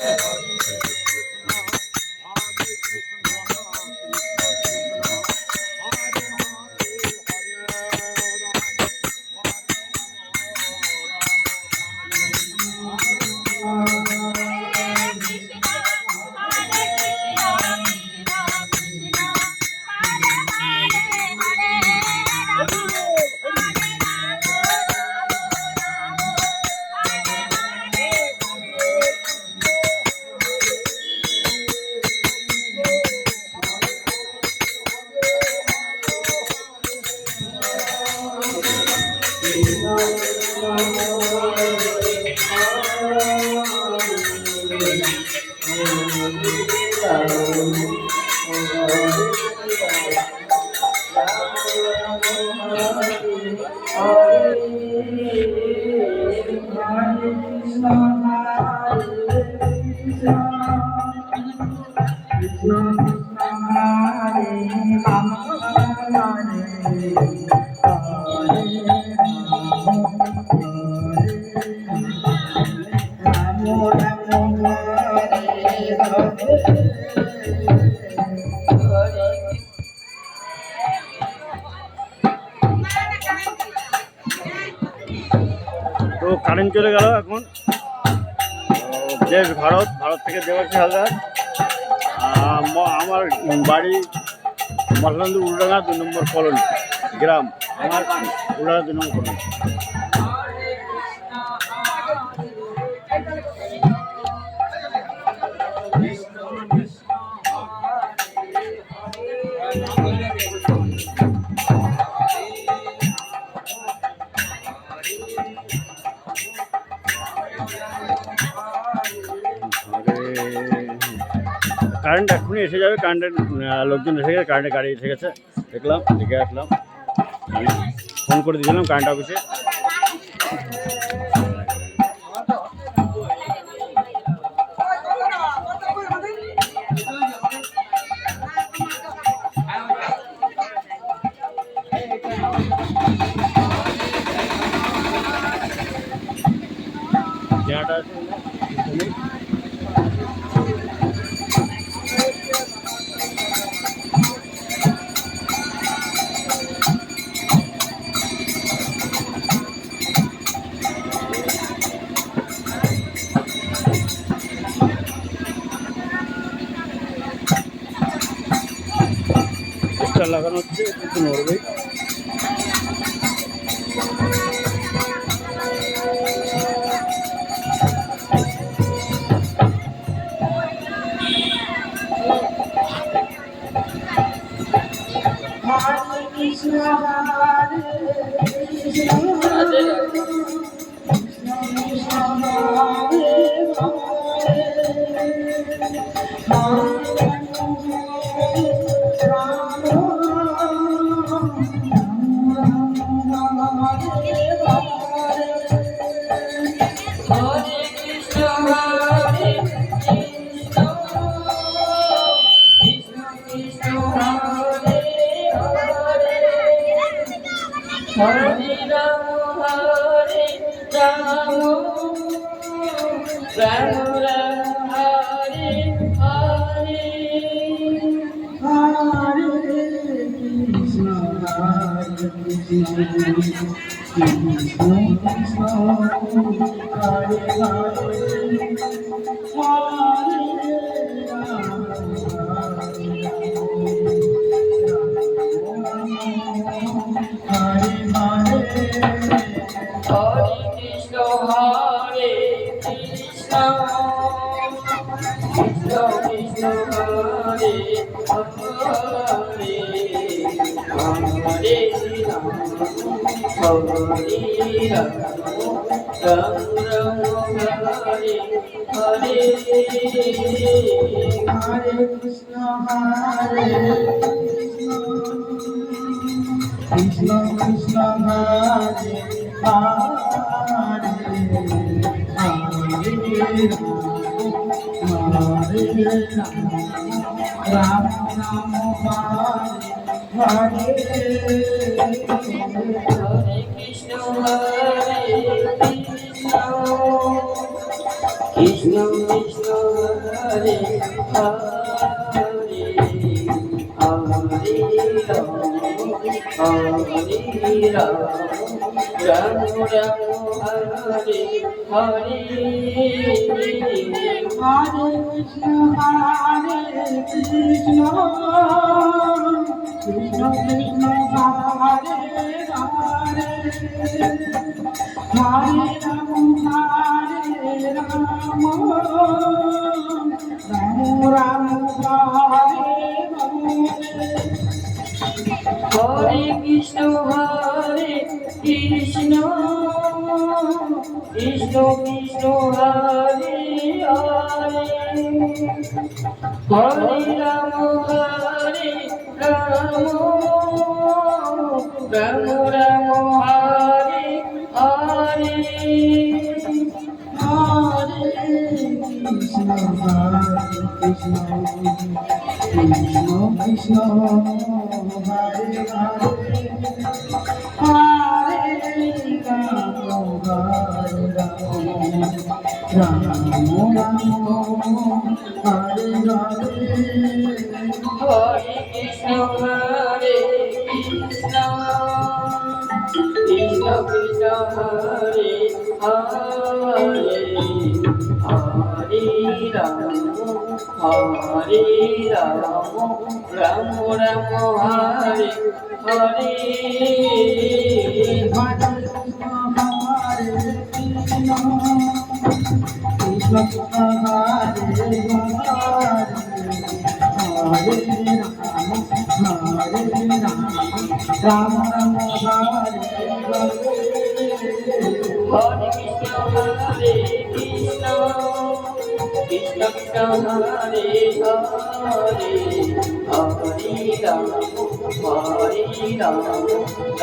তো কারেন্ট চলে গেল এখন। দেশ ভারত, ভারত থেকে দেবাশী হালদার। আমার বাড়ি মশলান্দি উল্ডাঙ্গা 2 নম্বর কলোনি গ্রাম, আমার উল্ডাঙ্গা 2 নম্বর কলোনি। কারেন্ট এখনই এসে যাবে, কারেন্টের লোকজন এসে গেছে, কারেন্টের গাড়ি এসে গেছে, দেখলাম, দেখে আসলাম। আমি ফোন করে দিয়েছিলাম কারেন্ট অফিসে। জায়গাটা আছে লাগানো হচ্ছে, কিন্তু নড়বেই। Krishna Krishna কৃষ্ণ হরে Krishna Krishna Krishna Hare Hare Hare Ram Ram Ram Hare Hare Hare Krishna, Hare Krishna, Krishna Krishna, Hare Hare, Hare Rama, Hare Rama, Rama Rama, Hare Hare. Hare Krishna, Hare Krishna, Krishna Krishna, Hare Hare, Hare Rama, Hare Rama, Rama Rama, Hare Hare.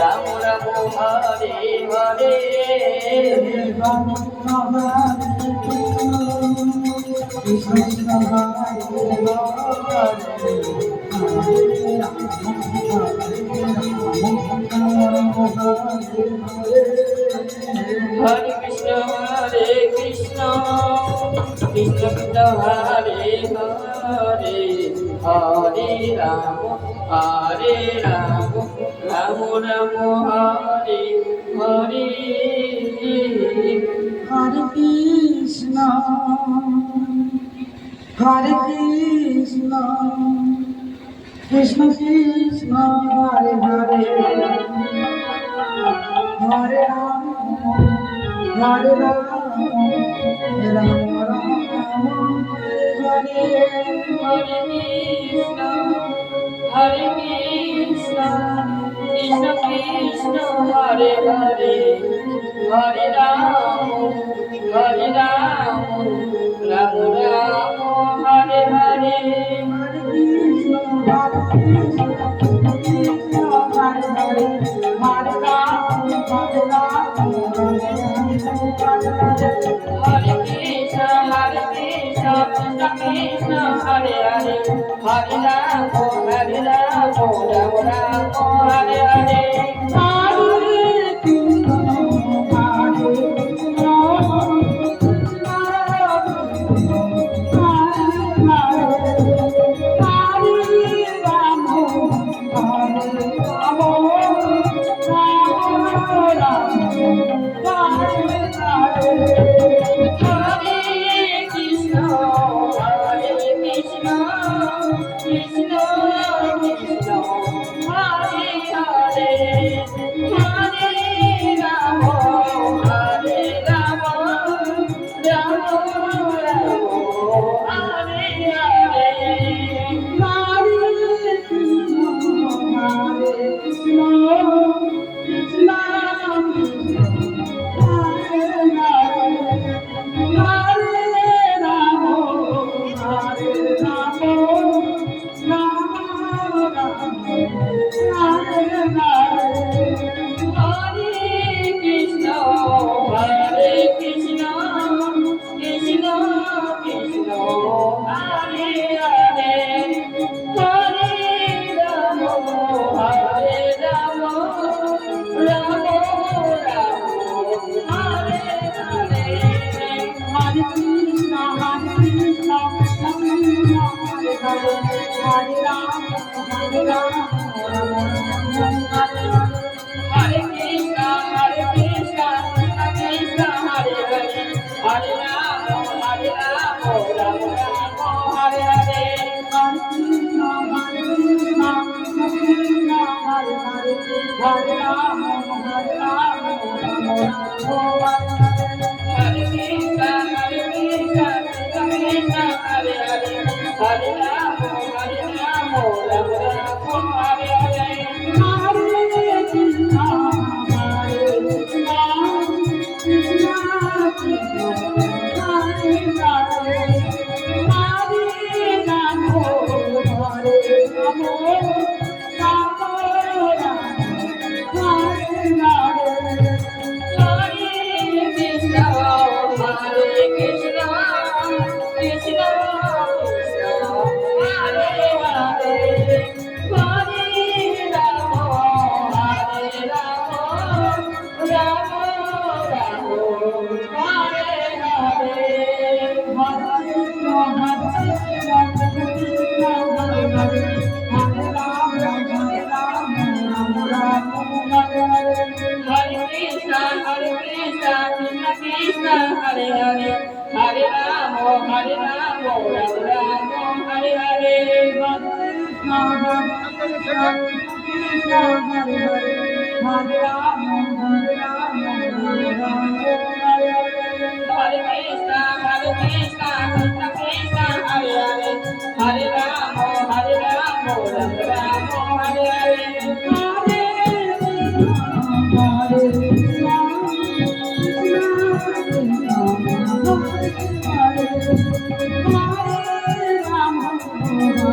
Ram Ram Hare Hare Krishna, Hare Krishna, Krishna Krishna, Hare Hare, Hare Rama, Hare Rama, Rama Rama, Hare Hare. Krishna Hare Krishna, Hare Krishna, Krishna Krishna, Hare Hare, Hare Rama, Hare Rama, Rama Rama, Hare Hare. Hare Krishna, Hare Krishna, Krishna Krishna, Hare Hare, Hare Rama, Hare Rama, Rama Rama, Hare Hare Krishna, Hare Krishna, Krishna Krishna, Hare Hare, Hare Rama, Hare Rama, Rama Rama, Hare Hare. Hare Krishna, Hare Krishna, Krishna Krishna, Hare Hare, Hare Rama, Hare Rama, Rama Rama, Hare Hare. Hare Hare Ram, Hare Ram, Ram Ram, Hare Hare. Hare Krishna, Krishna Krishna, Hare Hare, Hare Rama, Rama Rama, Hare Hare. Hare Krishna, Krishna Krishna, Hare Hare, Hare Ram, Ram Ram, Hare Hare. Hare Krishna, Krishna Krishna, Hare Hare, Hare Rama, Rama Rama, Hare Hare. Hare Krishna, Hare Krishna, Krishna Krishna, Hare Hare, Hare Rama, Rama Rama, Hare Hare. Hare Krishna, Krishna Krishna, Hare Hare, Hare Rama, Rama Rama, Hare Hare. Hare Krishna, Krishna Krishna, Hare Hare, Hare Rama, Rama Rama, Hare Hare. Hare Krishna, Krishna Krishna, Hare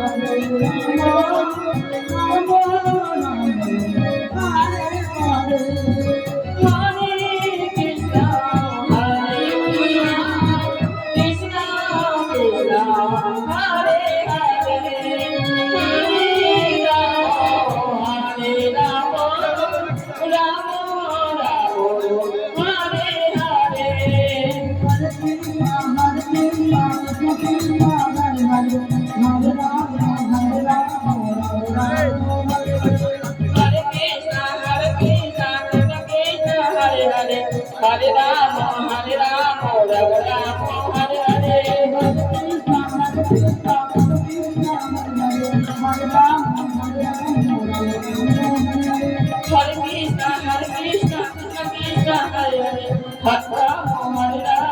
Hare, Hare Rama, Rama Rama, Hare Hare. Hare Krishna, Krishna Krishna, Hare Hare, Hare Rama, Rama Rama,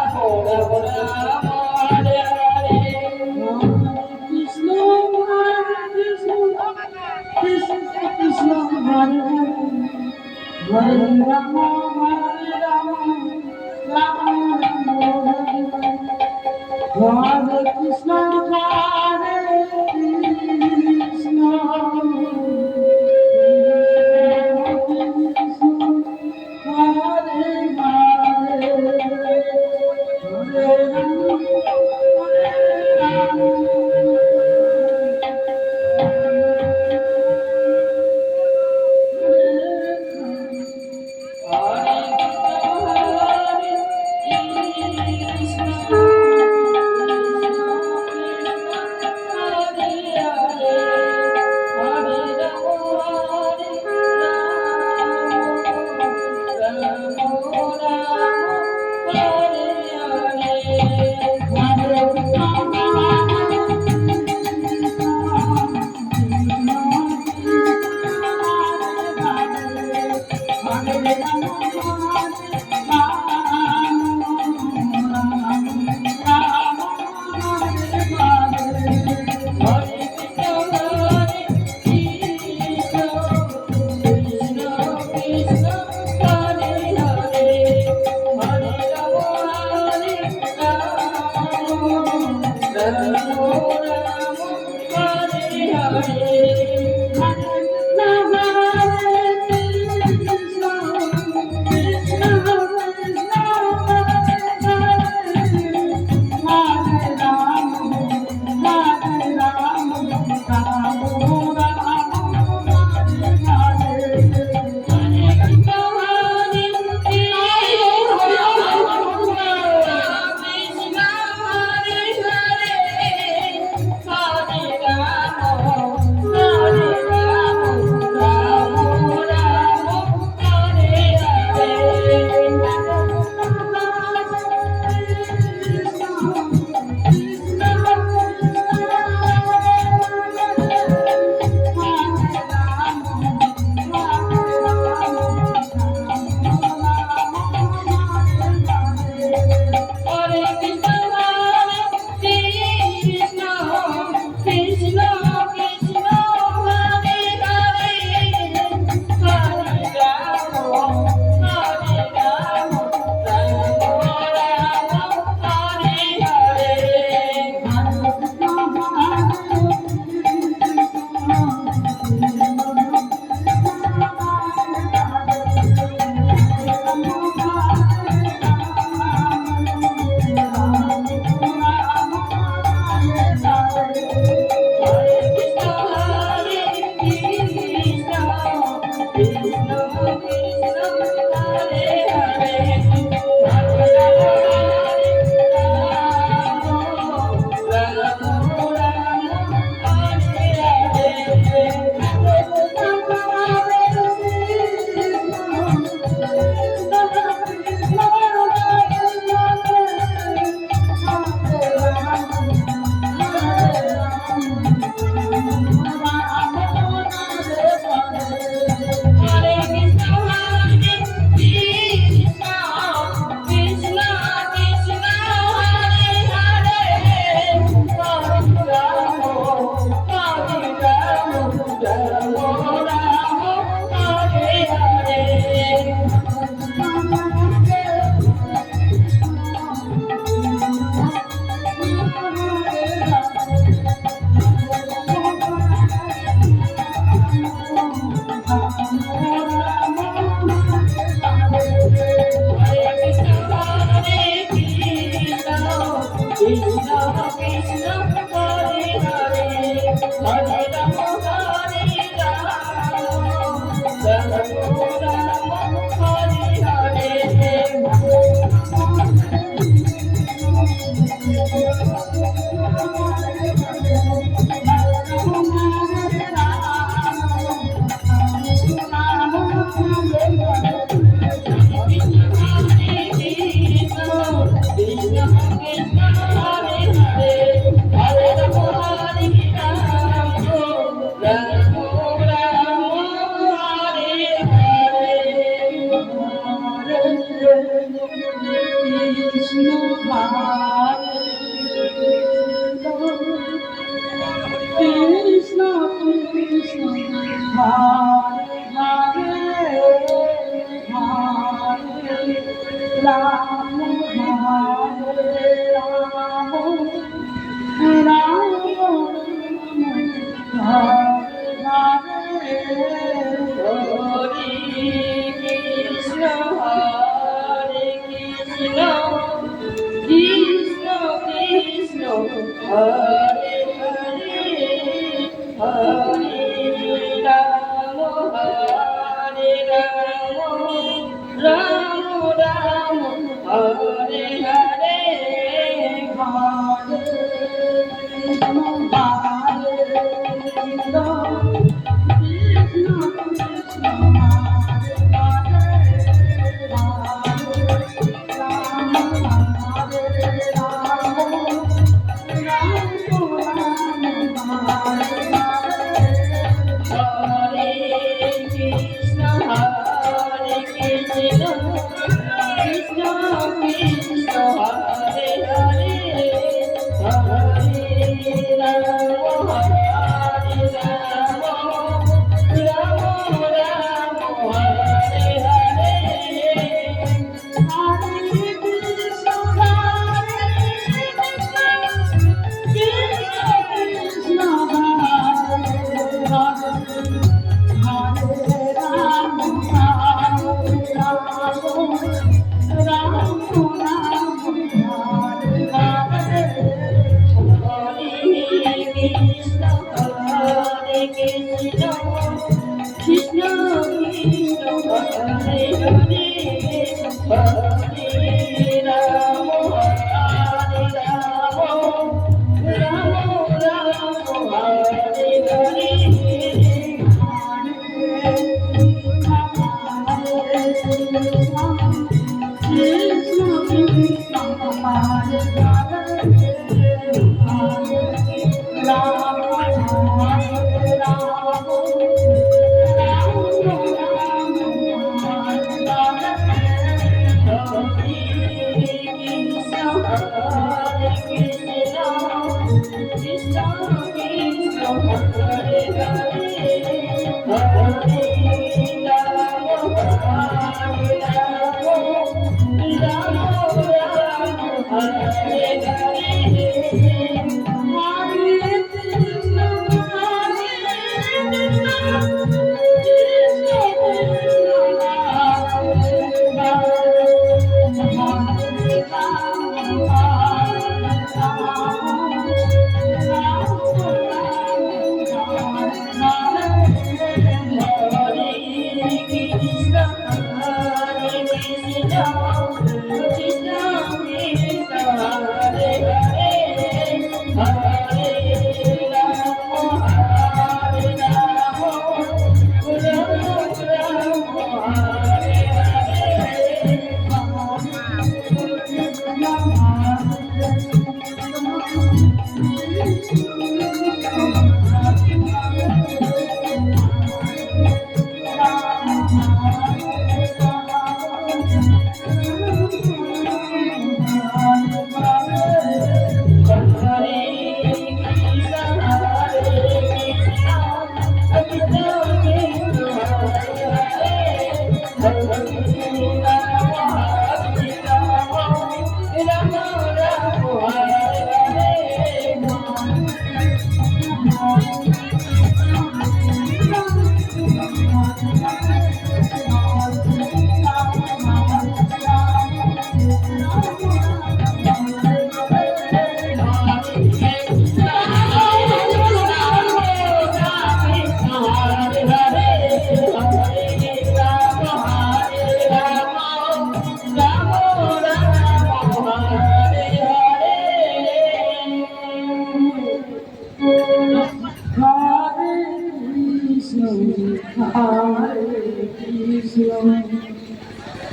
Hare Hare. Hare Krishna, Krishna Krishna, Hare Hare, Hare Rama, Rama Rama, Hare Hare. Hare Krishna, Hare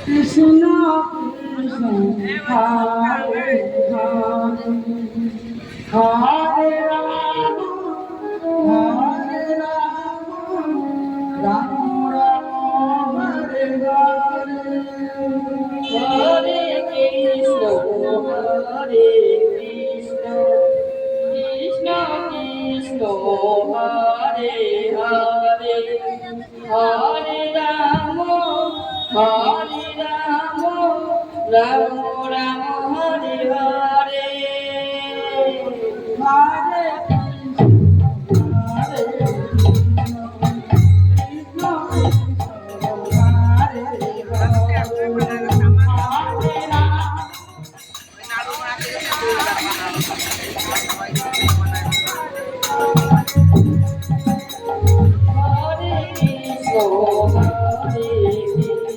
Krishna Krishna Hare Hare Hare Ram Ram Ram Hare Hare Hare Krishna, Hare Krishna, Krishna Krishna, Hare Hare, Hare Rama, Hare Rama, Rama Rama, Hare Hare. Hare Hare Krishna, Hare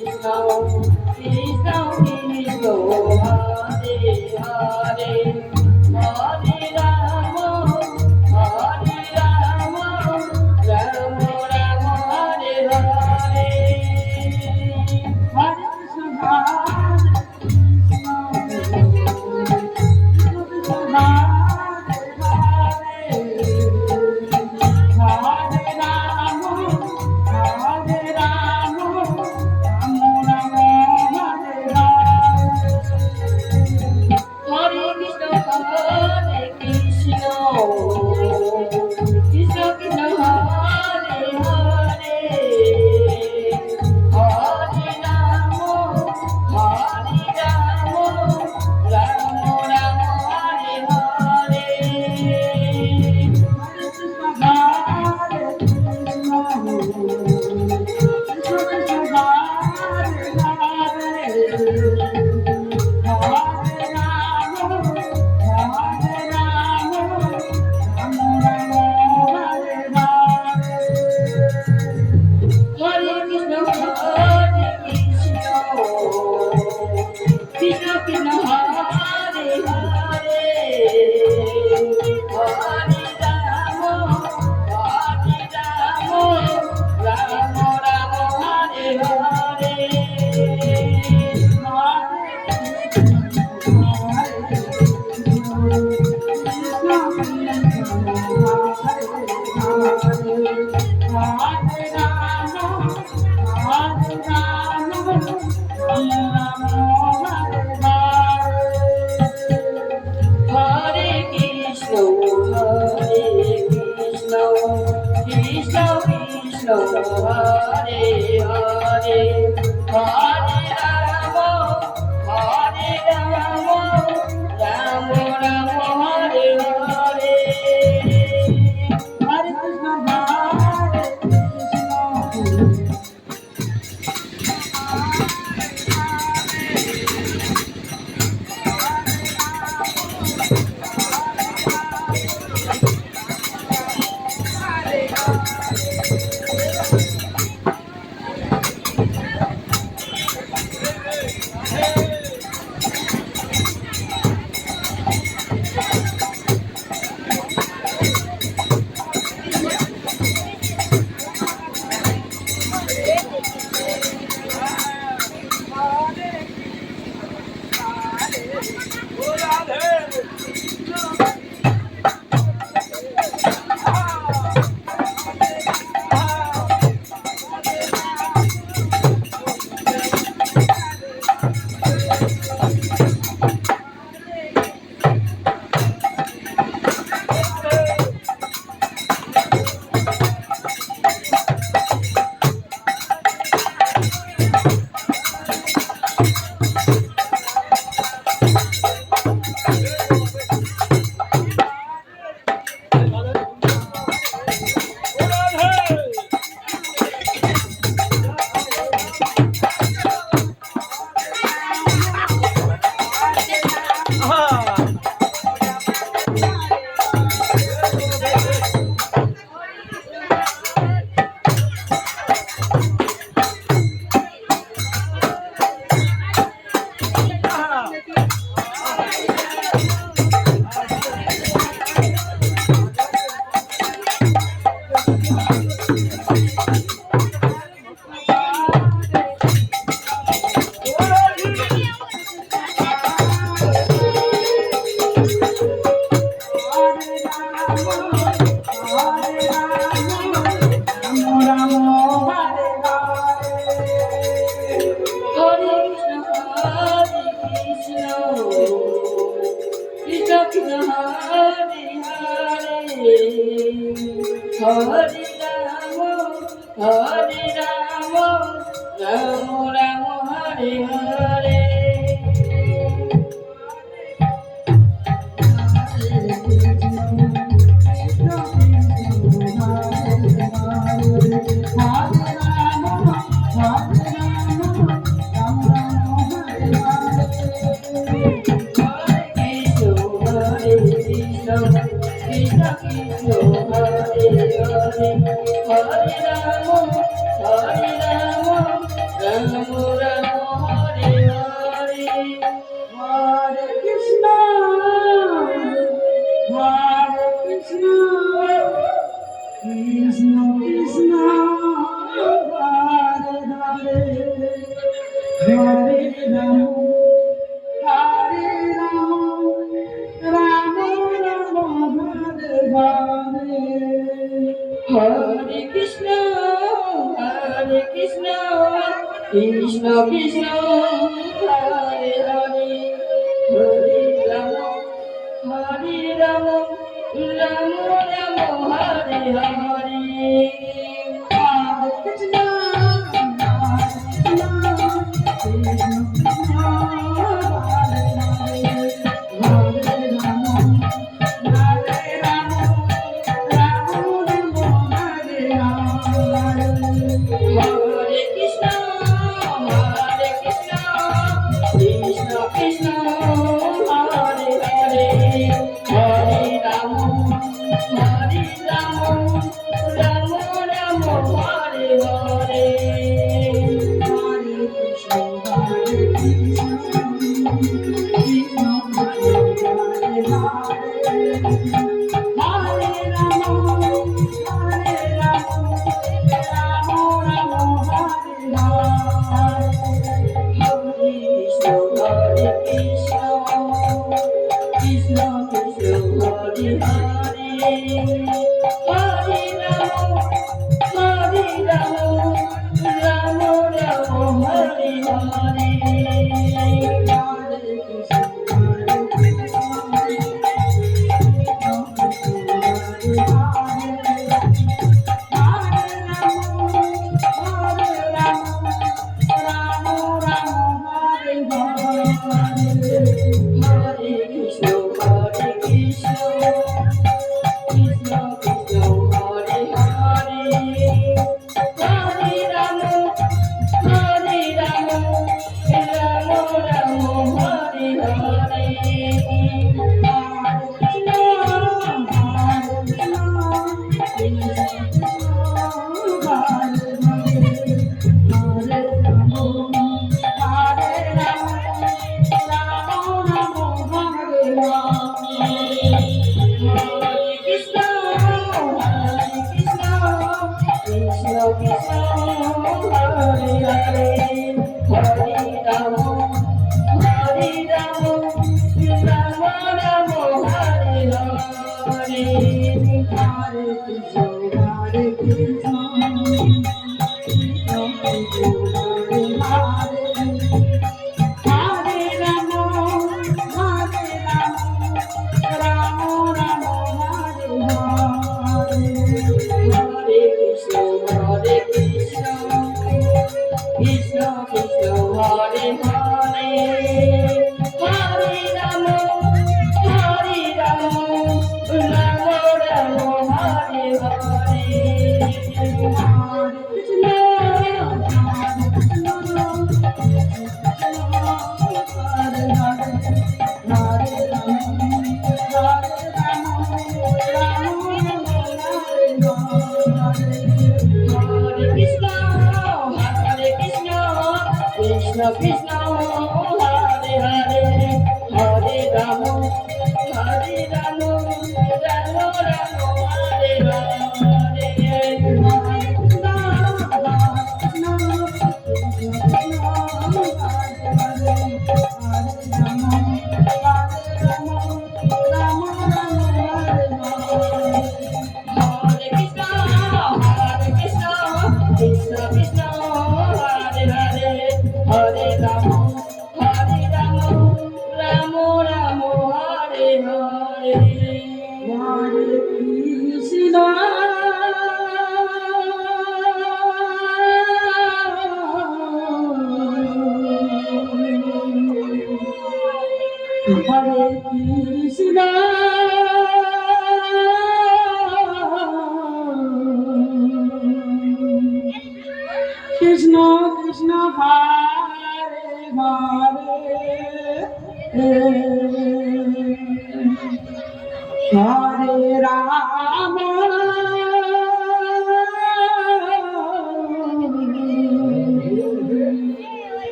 Krishna, Krishna Krishna, Hare Hare, Hare Rama, Hare Rama, Rama Rama, Hare Hare. Hare Krishna, Hare Krishna, Krishna Krishna, Hare Hare, Hare Rama, Hare Rama, Rama Rama, Hare Hare. Hare Krishna, Hare Krishna, Krishna Krishna, Hare Hare, Hare Rama, Hare Rama, Rama Rama, Hare Hare. Hare Krishna, Hare Krishna, Krishna Krishna, Hare Hare, Hare Rama, Hare Rama, Rama Rama, Hare Hare. Hare Krishna, Hare Krishna.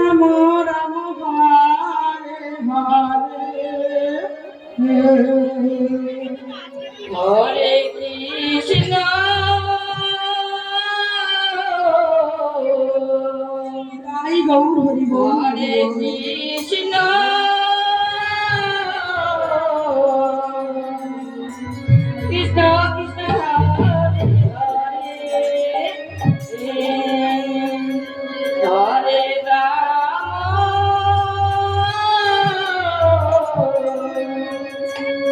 Ram Ram Hare Hare Hare Krishna তাই গৌর হরি বল হরে কৃষ্ণ কৃষ্ণ কৃষ্ণ হরে হরে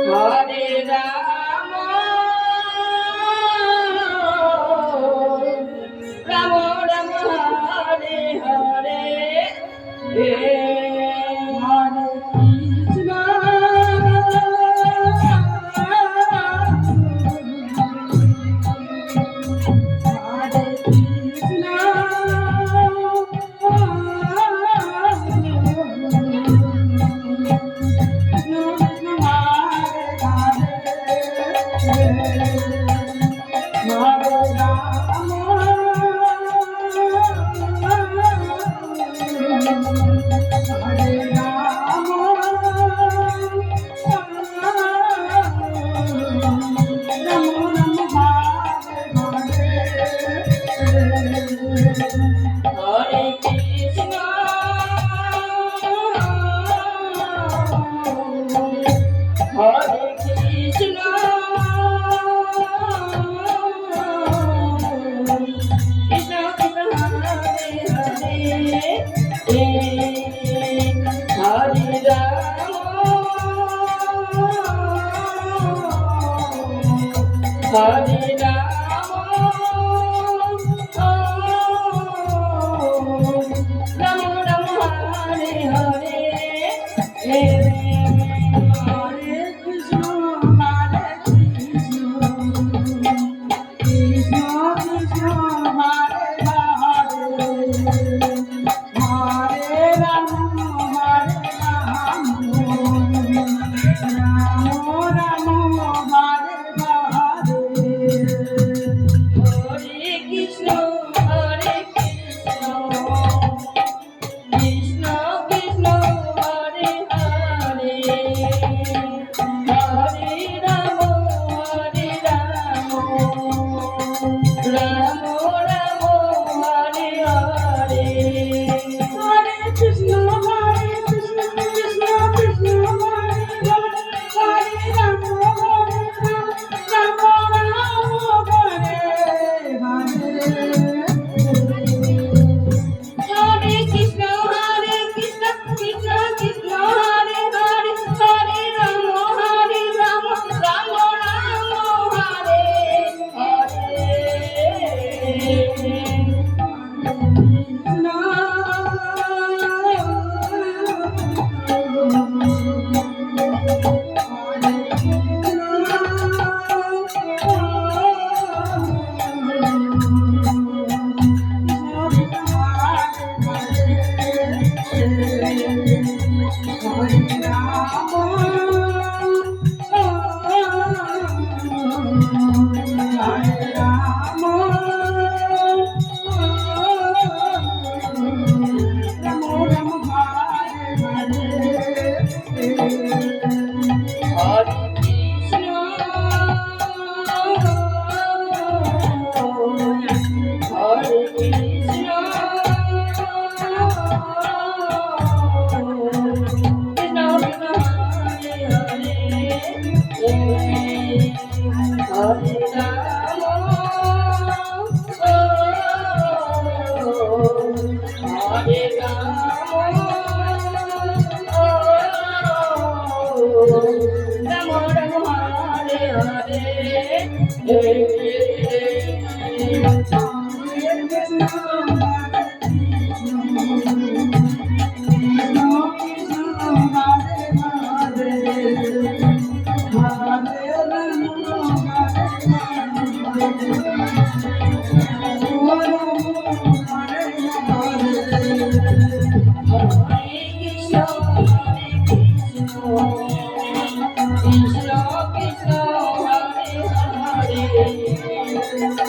হরে রাম রাম রাম হরে হরে হরে কৃষ্ণ হরে কৃষ্ণ হরে কৃষ্ণ হরে কৃষ্ণ কৃষ্ণ কৃষ্ণ হরে হরে হরে রাম হরে Ram Ram Ram Hare Hare Hare Krishna, Hare Krishna, Krishna Krishna, Hare Hare, Hare Rama, Hare Rama, Rama Rama, Hare Hare. হরে কৃষ্ণ হরে Krishna Krishna Krishna Hare Hare Hare Ram Ram Ram Hare Hare Hare Krishna, Hare Krishna, Krishna Krishna, Hare Hare, Hare Rama, Rama Rama, Hare Hare. হরে কৃষ্ণ কৃষ্ণ কৃষ্ণ হরে হরে হরে রাম রাম রাম হরে হরে হরে কৃষ্ণ হরে কৃষ্ণ কৃষ্ণ কৃষ্ণ হরে হরে হরে রাম হরে Ram Ram Ram Hare Hare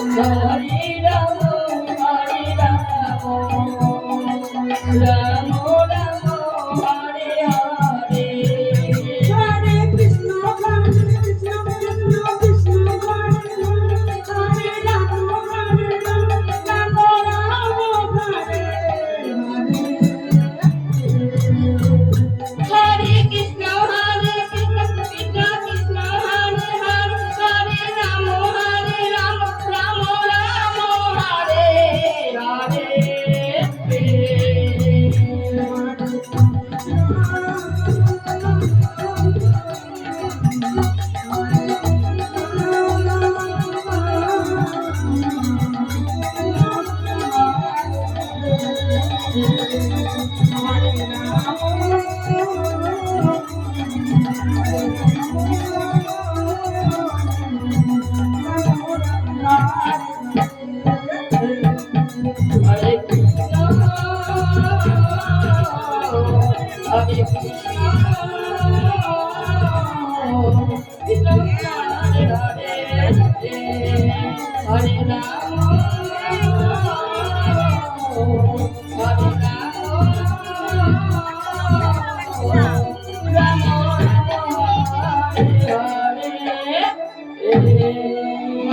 Hare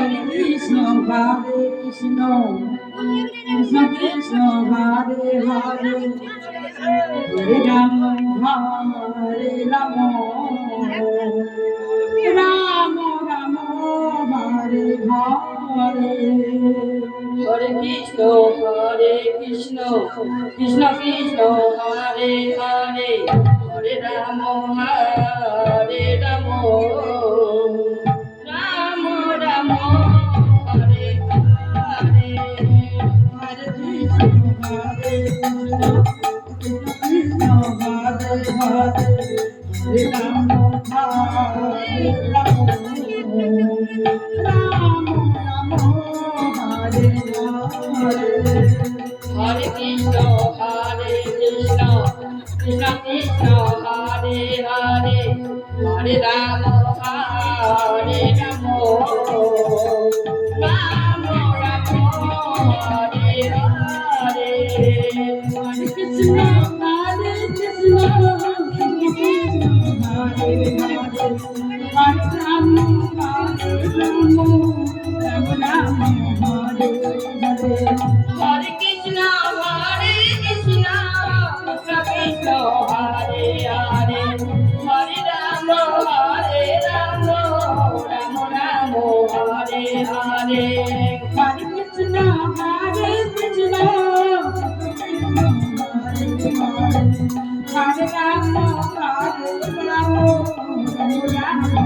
Hare Krishna, Hare Krishna, Krishna Hare Hare, Hare Rama, Hare Rama, Hare Krishna, Hare Krishna, Krishna Krishna, Hare Hare, Hare Rama, Hare Rama, Rama Rama, Hare Hare. Hare Krishna, Hare Krishna, Krishna Krishna, Hare Hare, Hare Rama, Hare Rama, Rama Rama, Hare Hare. Hare Krishna, Hare Krishna, Krishna Krishna, Hare Hare, Hare Rama, Hare Rama, Rama Rama, Hare Hare. Hare Krishna, Hare Krishna, Krishna Krishna, Hare Hare, Hare Rama, Hare Rama, Rama Rama, Hare Hare. Hare Krishna, Hare Krishna, Krishna Krishna, Hare Hare, Hare Rama, Hare Rama, Rama Rama, Hare Hare. Hare Krishna, Hare Krishna, Krishna Krishna, Hare Hare, Hare Rama, Hare Rama, Rama Rama, Hare Hare. Hare Krishna, Hare Krishna, Hare Rama, Hare Rama, Rama Rama,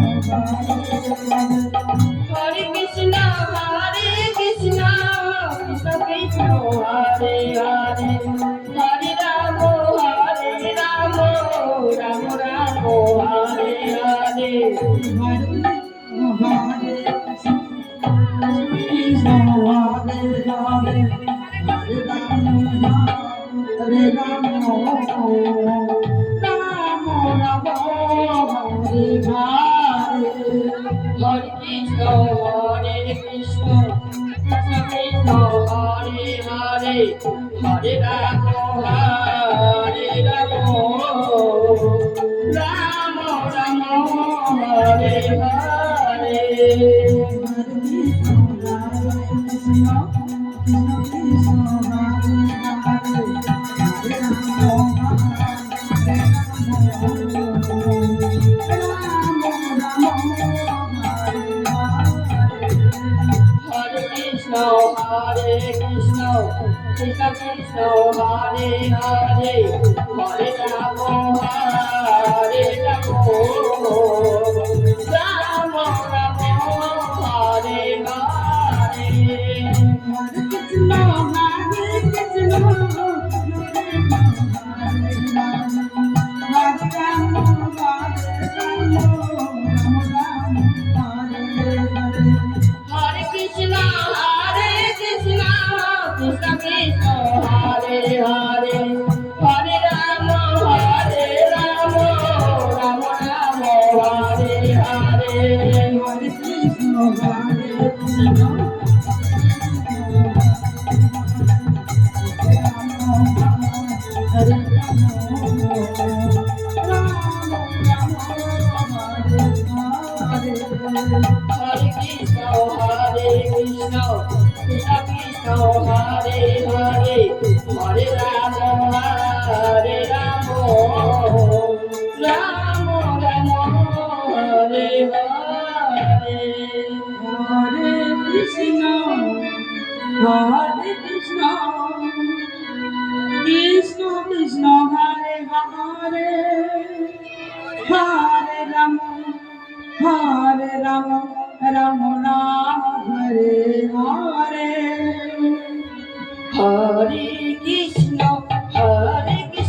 Hare Krishna, Hare Krishna, Krishna Krishna, Hare Hare, Hare Rama, Hare Rama, Rama Rama, Hare Hare. Hare Krishna, Hare Krishna, Krishna Krishna, Hare Hare, Hare Rama, Hare Rama, Rama Rama, Hare Hare. Hare Krishna, Hare Krishna, Krishna Krishna, Hare Hare, Hare Rama, Hare Rama, Rama Rama, Hare Hare. Hare Krishna, Hare Krishna, Krishna Krishna, Hare Hare, Hare Rama, Hare Rama, Rama Rama, Hare Hare. Hare Krishna, Hare Krishna, Krishna Krishna, Hare Hare, Hare Rama, Hare Rama, Rama Rama, Hare Hare. Krishna, Hare Krishna, Krishna Krishna, Hare Hare, Hare Rama, Hare Rama, Rama Rama, Hare Hare. Hare Krishna, Hare Krishna.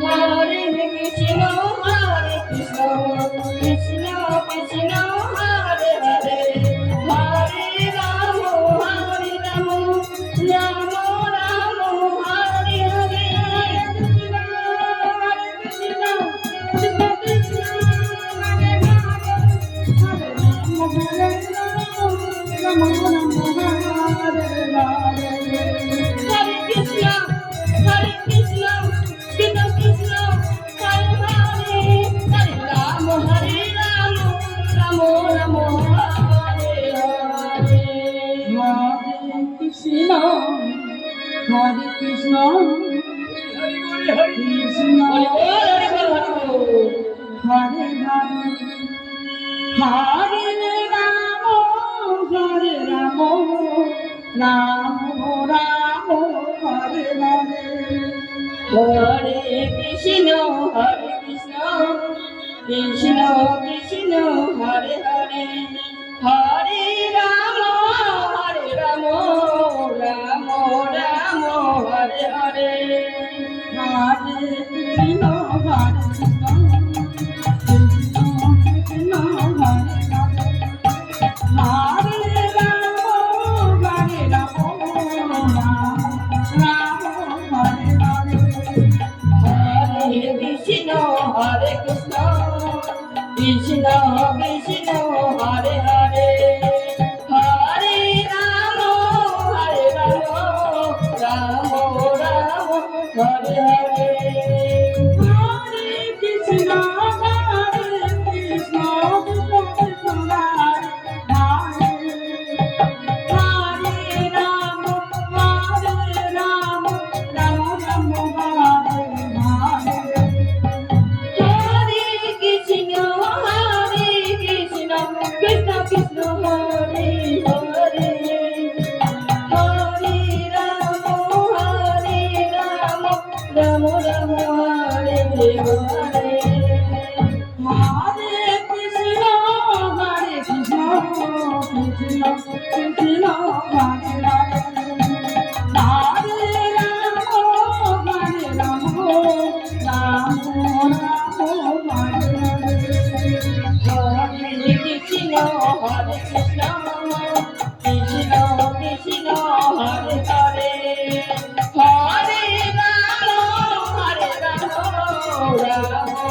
Hare Krishna, Krishna Krishna, Hare Hare, Hare Rama, Rama Rama, Hare Hare. Krishna, Krishna Krishna, Hare Hare Krishna, Hare Krishna, Krishna Krishna, Hare Hare, Hare Rama, Rama Rama, Hare Hare. Krishna, Hare Krishna, Krishna Hare Hare, Hare Hare, Hare Rama, Hare Rama, Rama Rama, Hare Hare. Hare Krishna, Krishna Krishna, Hare Hare, Hare Rama, Rama Rama, Hare Hare. Hare Krishna, Hare Krishna, Krishna Krishna, Hare Hare, Hare Rama, Rama Rama, Hare Hare. Hare Krishna, Krishna Krishna, Hare Hare, Hare Rama, Rama Rama, Hare Hare. Hare Krishna, Hare Krishna, Krishna Hare Rama, Rama Rama, Hare Hare. Hare Krishna, Krishna Krishna, Hare Hare, Hare Rama, Rama Rama, Hare Hare. Hare Krishna, Hare Krishna, Krishna Krishna, Hare Hare. Hare Rama, Hare Rama, Rama Rama, Hare Hare. Hare Krishna, Krishna Krishna, Hare Hare, Hare Rama, Rama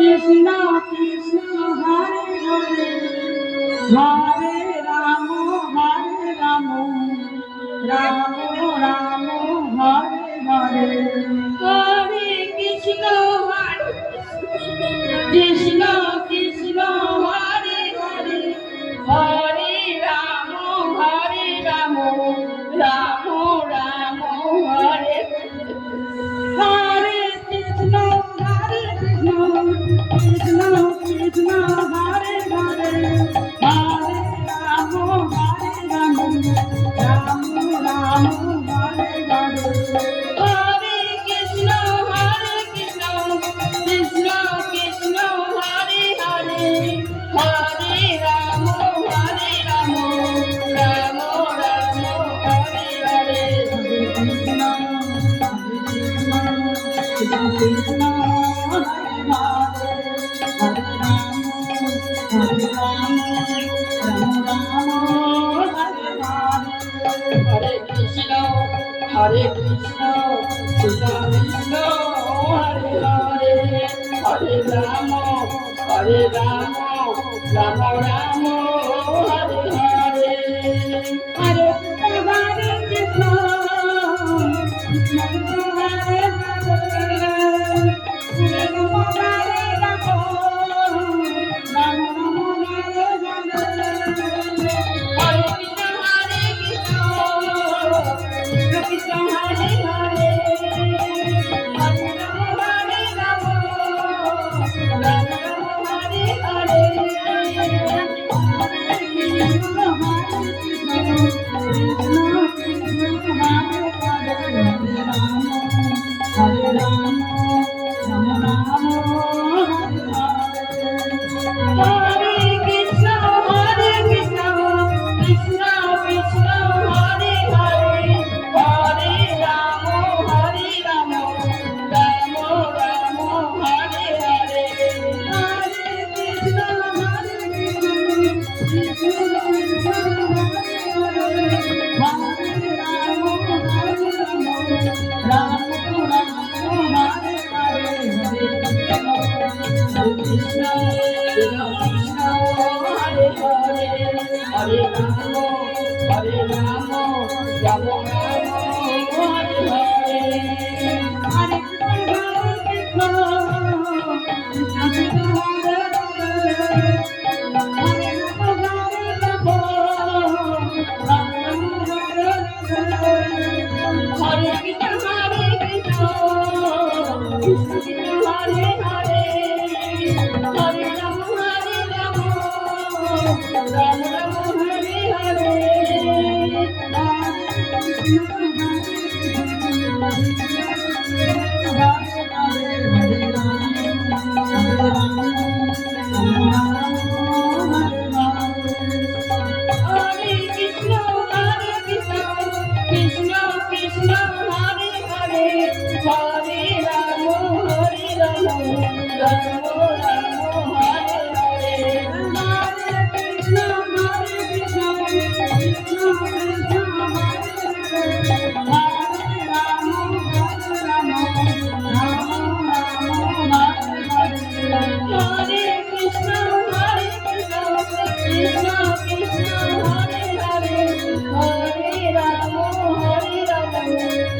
Krishna Krishna Hare Hare Hare Ram Ram Ram Hare Hare Hare Krishna Krishna Krishna Hare Hare Hare Ram Ram Ram Hare Hare Krishna Krishna Krishna Hare Hare Hare Ram Ram Ram Hare Hare Hare Krishna Krishna Krishna Hare Hare Hare Ram Ram Ram Hare Hare Krishna Krishna Hare Krishna, Hare Krishna, Krishna Krishna, Hare Hare, Hare Rama, Hare Rama, Rama Rama, Hare Hare, Hare Krishna, Krishna Krishna, Hare Hare, Hare Rama, Hare Rama, Rama Rama, Hare Hare. Krishna Hare Hare, Hare Rama Hare Rama, Rama Rama Hare Hare, Krishna Hare Rama, Rama Rama Hare Krishna, Hare Krishna, Krishna Krishna Hare Hare. Hare Rama, Hare Rama, Rama Rama Hare Hare, Hare Krishna, Krishna Krishna Hare Hare, Hare Rama, Hare Rama,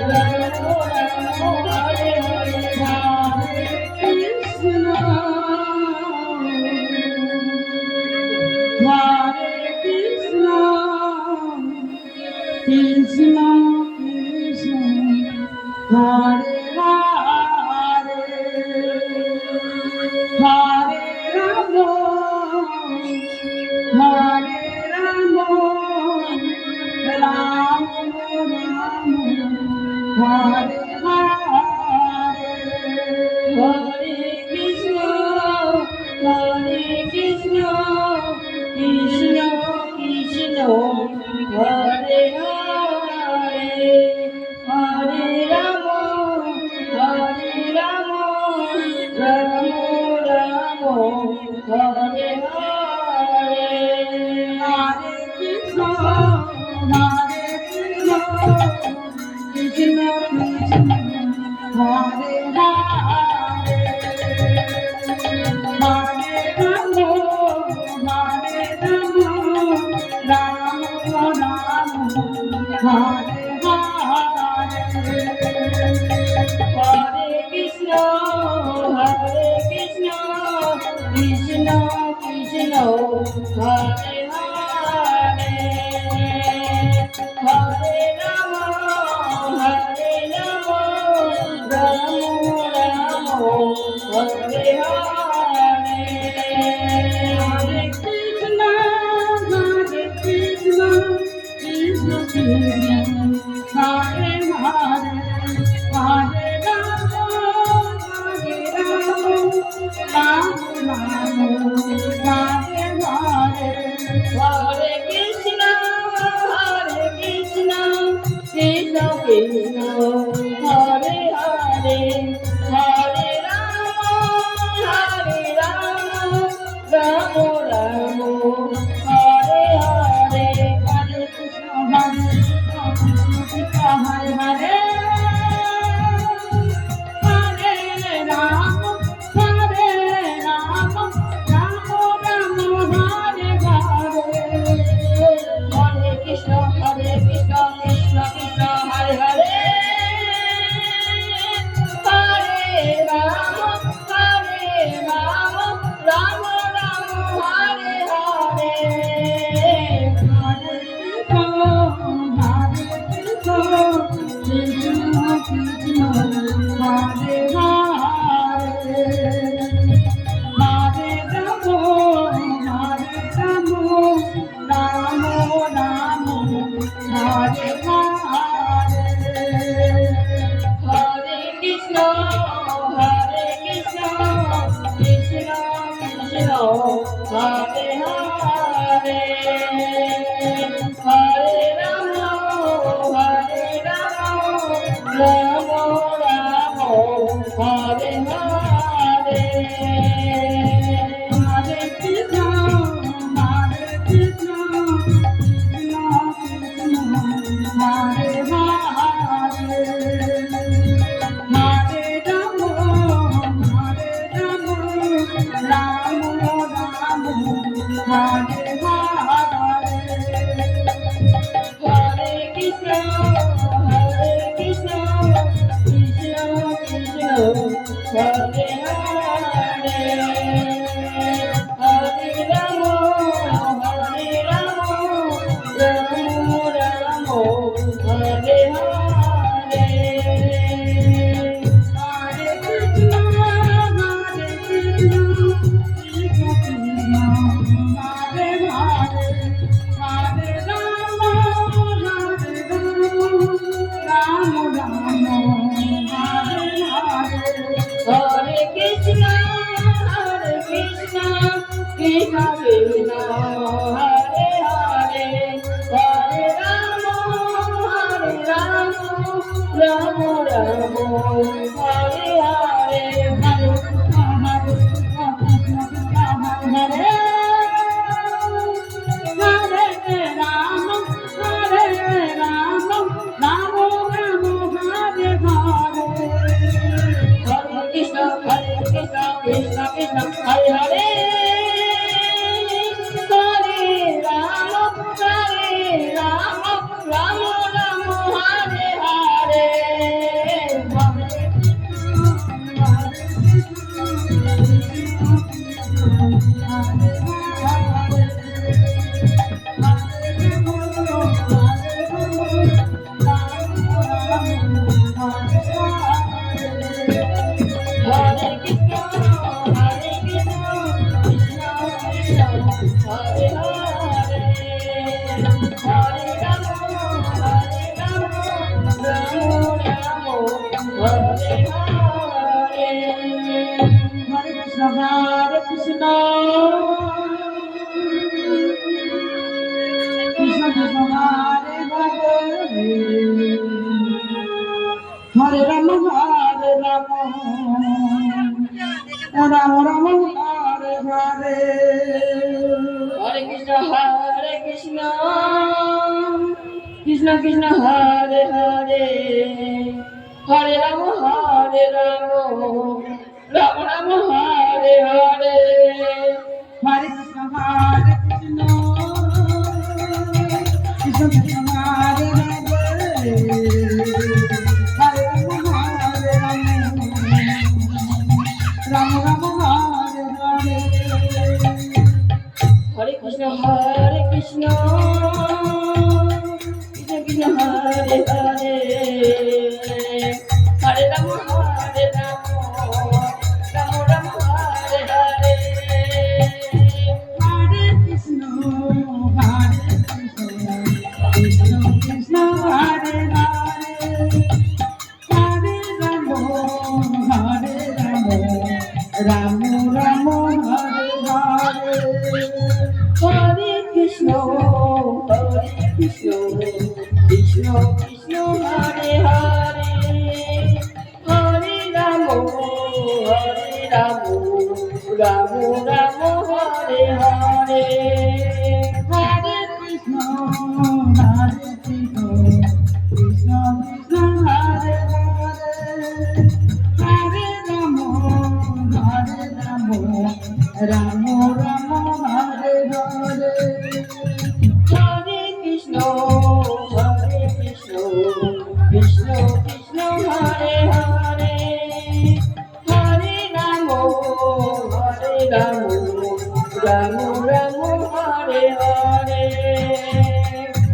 Rama Rama Hare Hare, Hare Krishna, Krishna Krishna Hare Hare, Hare Rama, Hare Rama, Rama Rama. Krishna Krishna Krishna Hare Hare Hare Ram Ram Ram Hare Hare Hare Krishna, Krishna Krishna, Hare Hare, Hare Rama, Rama Rama, Hare Hare. Hare Krishna, Krishna Krishna, Hare Hare, Hare Rama, Rama Rama, Hare Hare. Hare Krishna, Krishna Hare Hare, Hare Rama, Rama Rama, Hare Hare. Hare Krishna, Krishna Krishna, Hare Hare, Hare Rama, Rama Rama, Hare Hare. Hare Krishna, Krishna Krishna, Hare Hare, Hare Rama, Rama Rama, Hare Hare. Hare Krishna, Krishna Krishna, Hare Hare, Hare Rama, Rama Rama, Hare Hare. Hare Krishna, Krishna Krishna, Hare Hare, Hare Rama, Rama Rama, Hare Hare. Hare Krishna, Krishna Krishna, Hare Hare, Hare Rama, Rama Rama, Hare Hare. Hare Krishna, Krishna Krishna, Hare Hare, Hare Rama, Rama Hare Hare. Hare Krishna, Krishna Krishna, Hare Hare, Hare Rama, Rama Rama, Hare Hare. Hare Krishna, Krishna Krishna, Hare Hare, Hare Rama, Rama Rama, Hare Hare. Hare Krishna, Krishna Krishna, Hare Hare, Hare Rama, Rama Rama, Hare Hare. Krishna হরে Krishna Krishna Krishna Hare Hare Hare Ram Ram Ram Hare Hare Hare Krishna, Hare Krishna, Krishna Krishna, Hare Hare, Hare Rama, Hare Rama, Rama Rama, Hare Hare. হরে Krishna Krishna Krishna Hare Hare Hare Ram Ram Ram Hare Hare Hare Krishna, Hare Krishna, Krishna Krishna, Hare Hare, Hare Rama, Hare Rama, Rama Rama, Hare Hare. হরে Krishna Krishna Krishna Hare Hare Hare Ram Ram Ram Hare Hare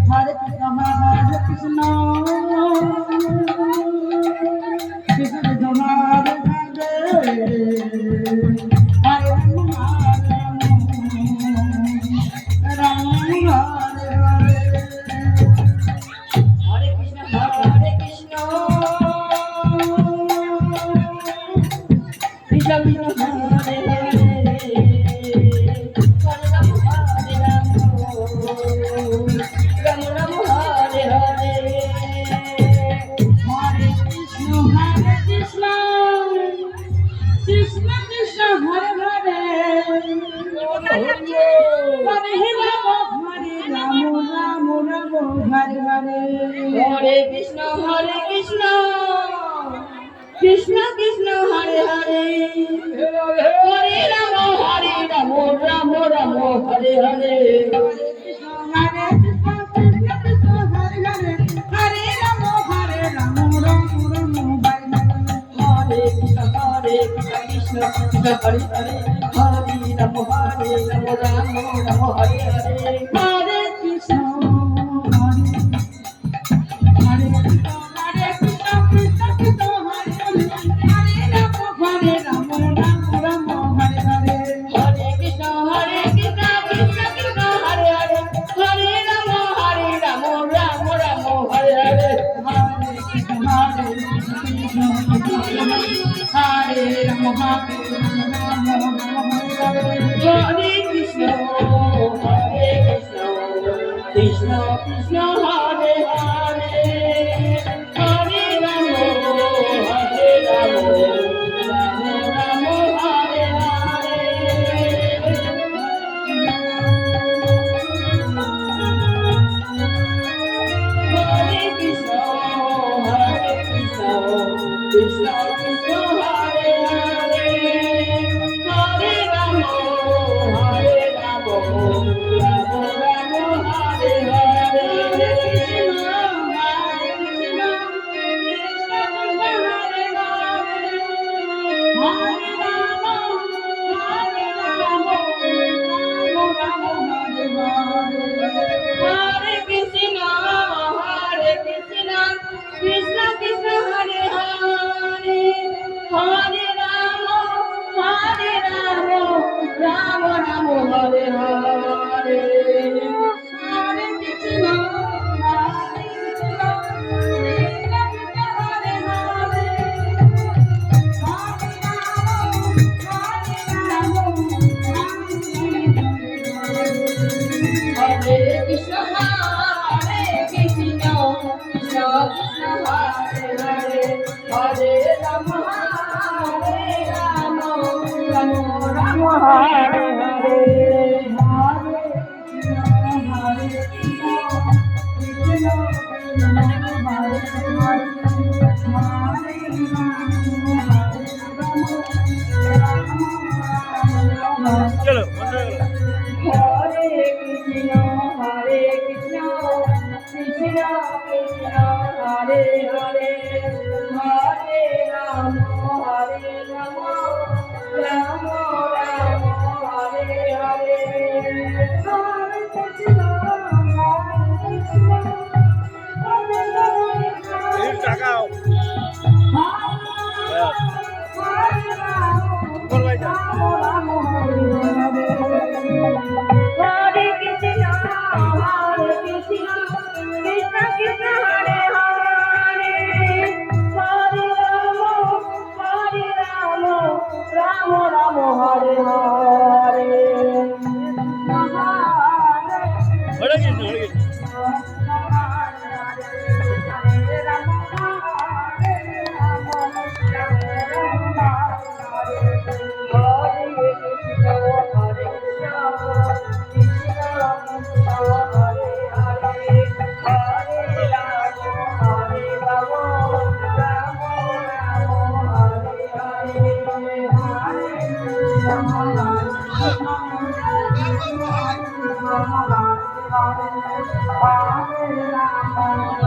Hare Krishna, Hare Krishna, Krishna Krishna, Hare Hare, Hare Rama, Hare Rama, Rama Hare Hare. হরে Krishna Krishna Krishna Hare Hare Hare Ram Ram Ram Hare Hare Hare Krishna, Hare Krishna, Krishna Krishna, Hare Hare, Hare Rama, Rama Rama, Hare Hare. হরে Krishna Krishna Krishna Hare Hare Hare Ram Ram Ram Hare Hare Hare Krishna, Hare Krishna, Krishna Krishna, Hare Hare, Hare Rama, Rama Rama, Hare Hare. হরে Krishna Krishna Krishna Hare Hare Hare Ram Ram Ram Hare Hare Hare Krishna, Hare Krishna, Hare Krishna, Krishna Krishna, Hare Hare, Hare Rama, Rama Rama, Hare Hare. হরে Krishna Krishna Krishna Hare Hare Hare Ram Ram Ram Hare Hare Hare Krishna, Hare Krishna, Hare Rama, Rama Rama, Hare Hare. হরে Krishna Krishna Krishna Hare Hare Hare Ram Ram Ram Hare Hare Hare Krishna Krishna Krishna Hare Hare Hare Ram Ram Ram Hare Hare Hare Krishna Krishna Krishna Hare Hare Hare Ram Ram Ram Hare Hare Hare Krishna, Hare Krishna, Krishna Krishna, Hare Hare, Hare Rama, হরে কৃষ্ণ কৃষ্ণ কৃষ্ণ হরে হরে হরে রাম রাম রাম হরে হরে চলো বন্ধ হয়ে গেল। হরে Krishna Krishna Krishna Hare Hare Hare Ram Ram Ram Hare Hare Hare Rama,